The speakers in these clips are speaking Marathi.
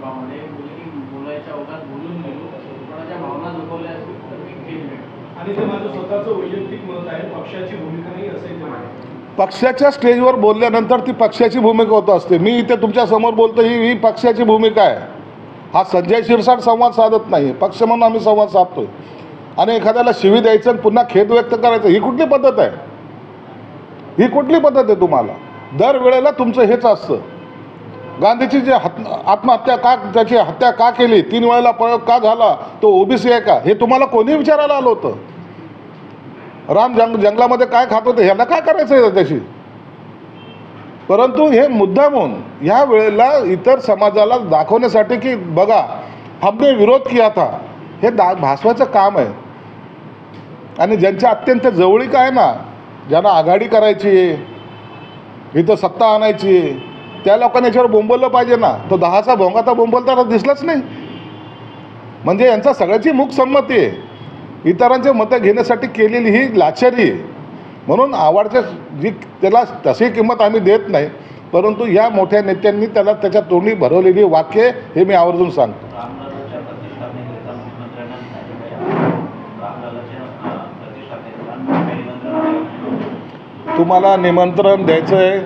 समारंभामध्ये बोलायच्या ओघात बोलून गेलो, कोणाच्या भावना दुखवल्या असतील तर मी घेईन. आणि ते माझं स्वतःचं वैयक्तिक मत आहे, पक्षाची भूमिका नाही असं ते म्हणाले. पक्षाच्या स्टेजवर बोलल्यानंतर ती पक्षाची भूमिका होत असते. मी इथे तुमच्या समोर बोलतो ही पक्षाची भूमिका आहे. हा संजय शिरसाट संवाद साधत नाही, पक्ष म्हणून आम्ही संवाद साधतोय. आणि एखाद्याला शिवी द्यायचं आणि पुन्हा खेद व्यक्त करायचं, ही कुठली पद्धत आहे? ही कुठली पद्धत आहे? तुम्हाला दरवेळेला तुमचं हेच असतं. गांधीची जे आत्महत्या का, त्याची हत्या का केली, 3 वेळेला प्रयोग का झाला, तो ओबीसी आहे का, हे तुम्हाला कोणी विचारायला आलं होतं? राम जंगलामध्ये काय खात होते, ह्यांना काय करायचं आहे त्याची? परंतु हे मुद्दामून ह्या वेळेला इतर समाजाला दाखवण्यासाठी की बघा हमने विरोध किया था, हे भासवायचं काम आहे. आणि ज्यांच्या अत्यंत जवळीक आहे ना, ज्यांना आघाडी करायची आहे, इथं सत्ता आणायची आहे, त्या लोकांनी याच्यावर बोंबवलं पाहिजे ना. तो 10चा भोंगा तर बोंबलताना दिसलाच नाही. म्हणजे यांचा सगळ्याची मूक संमती आहे, इतरांचे मतं घेण्यासाठी केलेली ही लाचारी आहे. म्हणून आवडच्या जी त्याला तशी किंमत आम्ही देत नाही, परंतु या मोठ्या नेत्यांनी त्याला त्याच्या तोंडी भरवलेली वाक्य हे मी आवर्जून सांगतो. तुम्हाला निमंत्रण द्यायचं आहे,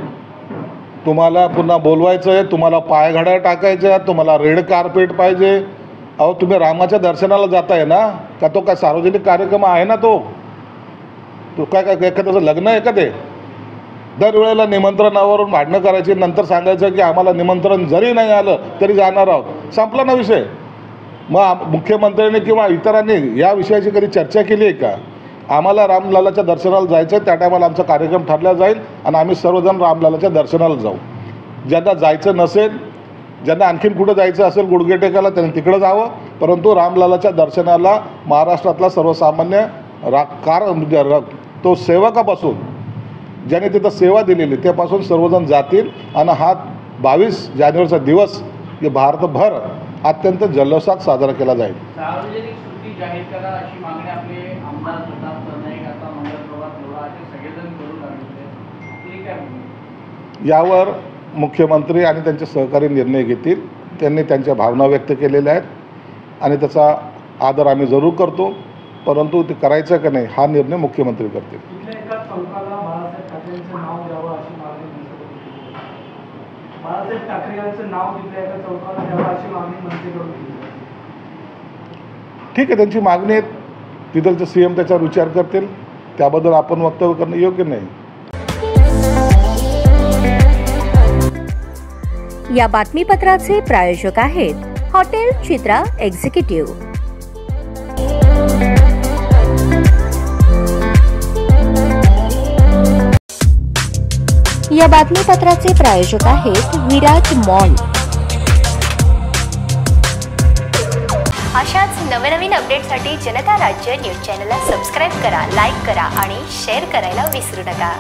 तुम्हाला पुन्हा बोलवायचं आहे, तुम्हाला पायघड्या टाकायच्या आहेत, तुम्हाला रेड कार्पेट पाहिजे. अहो तुम्ही रामाच्या दर्शनाला जाताय ना, का तो काय सार्वजनिक कार्यक्रम आहे ना? तो काय एखाद्याचं लग्न आहे का ते? दरवेळेला निमंत्रणावरून भांडणं करायची, नंतर सांगायचं की आम्हाला निमंत्रण जरी नाही आलं तरी जाणार आहोत. संपला ना विषय. मग मुख्यमंत्र्यांनी किंवा इतरांनी या विषयाची कधी चर्चा केली आहे का? आम्हाला रामलालाच्या दर्शनाला जायचं आहे, त्या टायमाला आमचा कार्यक्रम ठरला जाईल आणि आम्ही सर्वजण रामलालाच्या दर्शनाला जाऊ. ज्यांना जायचं नसेल, ज्यांना आणखीन कुठं जायचं असेल गुडघे टेकायला, त्यांनी तिकडं जावं. परंतु रामलालाच्या दर्शनाला महाराष्ट्रातला सर्वसामान्य तो सेवकापासून ज्याने तिथं सेवा दिलेली त्यापासून सर्वजण जातील. आणि हा 22 जानेवारीचा दिवस हे भारतभर अत्यंत जल्लोषात साजरा केला जाईल. सार्वजनिक सुट्टी जाहीर करा अशी मागणी आपले आमदार प्रताप सरनाईक आता मंगळप्रभात लोढा असे सगळेजण करू लागले. यावर मुख्यमंत्री आणि त्यांचे सहकारी निर्णय घेतील. त्यांनी त्यांच्या भावना व्यक्त केलेल्या आहेत आणि त्याचा आदर आम्ही जरूर करतो, परंतु ते करायचं का नाही हा निर्णय मुख्यमंत्री करतील. ठीक आहे, त्यांची मागणी आहे, तिथलचे CM त्याच्यावर विचार करतील, त्याबद्दल आपण वक्तव्य करणं योग्य नाही. या बातमीपत्राचे प्रायोजक आहेत हॉटेल चित्रा एक्झिक्युटिव्ह. या बातमीपत्राचे प्रायोजक आहेत विराज मॉल. अशाच नवनवीन अपडेटसाठी जनता राज्य न्यूज चॅनलला सबस्क्राईब करा, लाईक करा आणि शेअर करायला विसरू नका.